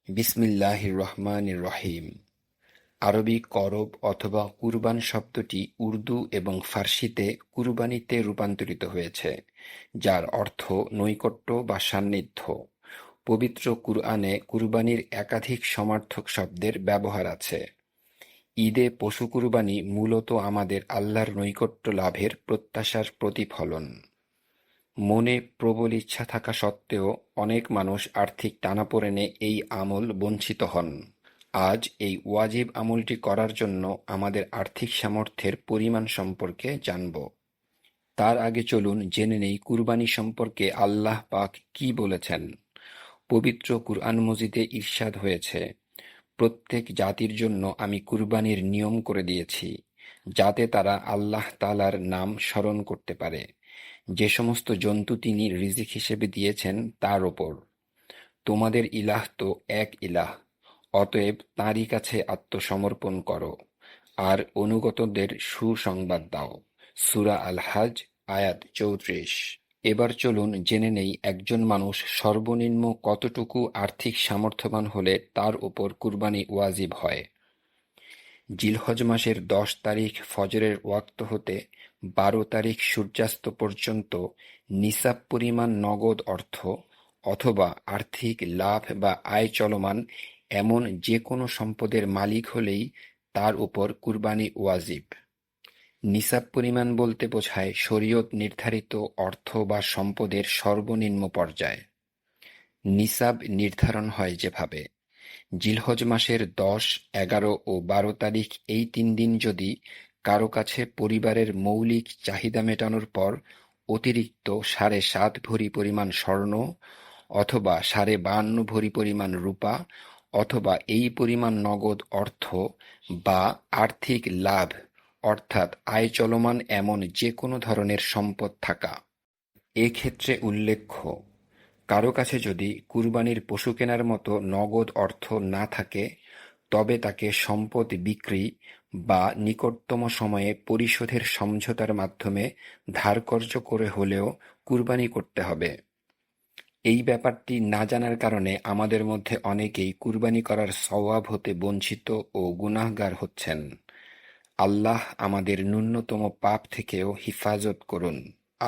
বিসমিল্লাহির রহমানির রহিম। আরবি করব অথবা কুরবান শব্দটি উর্দু এবং ফার্সিতে কুরবানিতে রূপান্তরিত হয়েছে, যার অর্থ নৈকট্য বা সান্নিধ্য। পবিত্র কুরআনে কুরবানির একাধিক সমার্থক শব্দের ব্যবহার আছে। ঈদে পশু কুরবানি মূলত আমাদের আল্লাহর নৈকট্য লাভের প্রত্যাশার প্রতিফলন। মনে প্রবল ইচ্ছা থাকা সত্ত্বেও অনেক মানুষ আর্থিক টানাপোড়েনে এই আমল বঞ্চিত হন। আজ এই ওয়াজিব আমলটি করার জন্য আমাদের আর্থিক সামর্থ্যের পরিমাণ সম্পর্কে জানব। তার আগে চলুন জেনে নেই কুরবানি সম্পর্কে আল্লাহ পাক কি বলেছেন। পবিত্র কুরআন মজিদে ইরশাদ হয়েছে, প্রত্যেক জাতির জন্য আমি কুরবানির নিয়ম করে দিয়েছি, যাতে তারা আল্লাহ তাআলার নাম স্মরণ করতে পারে, যে সমস্ত জন্তু তিনি রিজিক হিসেবে দিয়েছেন তার ওপর। তোমাদের ইলাহ তো এক ইলাহ, অতএব তাঁরই কাছে আত্মসমর্পণ করো আর অনুগতদের সুসংবাদ দাও। সূরা আল হাজ আয়াত ৩৪। এবার চলুন জেনে নেই একজন মানুষ সর্বনিম্ন কতটুকু আর্থিক সামর্থ্যবান হলে তার উপর কুরবানি ওয়াজিব হয়। জিলহজ মাসের ১০ তারিখ ফজরের ওয়াক্ত হতে ১২ তারিখ সূর্যাস্ত পর্যন্ত নিসাব পরিমাণ নগদ অর্থ অথবা আর্থিক লাভ বা আয় চলমান এমন যে কোনো সম্পদের মালিক হলেই তার উপর কুরবানি ওয়াজিব। নিসাব পরিমাণ বলতে বোঝায় শরীয়ত নির্ধারিত অর্থ বা সম্পদের সর্বনিম্ন পর্যায়। নিসাব নির্ধারণ হয় যেভাবে: জিলহজ মাসের ১০, ১১ ও ১২ তারিখ এই ৩ দিন যদি কারো কাছে পরিবারের মৌলিক চাহিদা মেটানোর পর অতিরিক্ত ৭.৫ ভরি পরিমাণ স্বর্ণ অথবা ৫.৫ ভরি পরিমাণ রূপা অথবা এই পরিমাণ নগদ অর্থ বা আর্থিক লাভ অর্থাৎ আয় চলমান এমন যে কোনো ধরনের সম্পদ থাকা। এক্ষেত্রে উল্লেখ্য, কারো কাছে যদি কুরবানির পশু কেনার মতো নগদ অর্থ না থাকে, তবে তাকে সম্পদ বিক্রি বা নিকটতম সময়ে পরিশোধের সমঝোতার মাধ্যমে ধারকর্জ করে হলেও কুরবানি করতে হবে। এই ব্যাপারটি না জানার কারণে আমাদের মধ্যে অনেকেই কুরবানি করার সওয়াব হতে বঞ্চিত ও গুনাহগার হচ্ছেন। আল্লাহ আমাদের ন্যূনতম পাপ থেকেও হিফাজত করুন।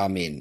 আমিন।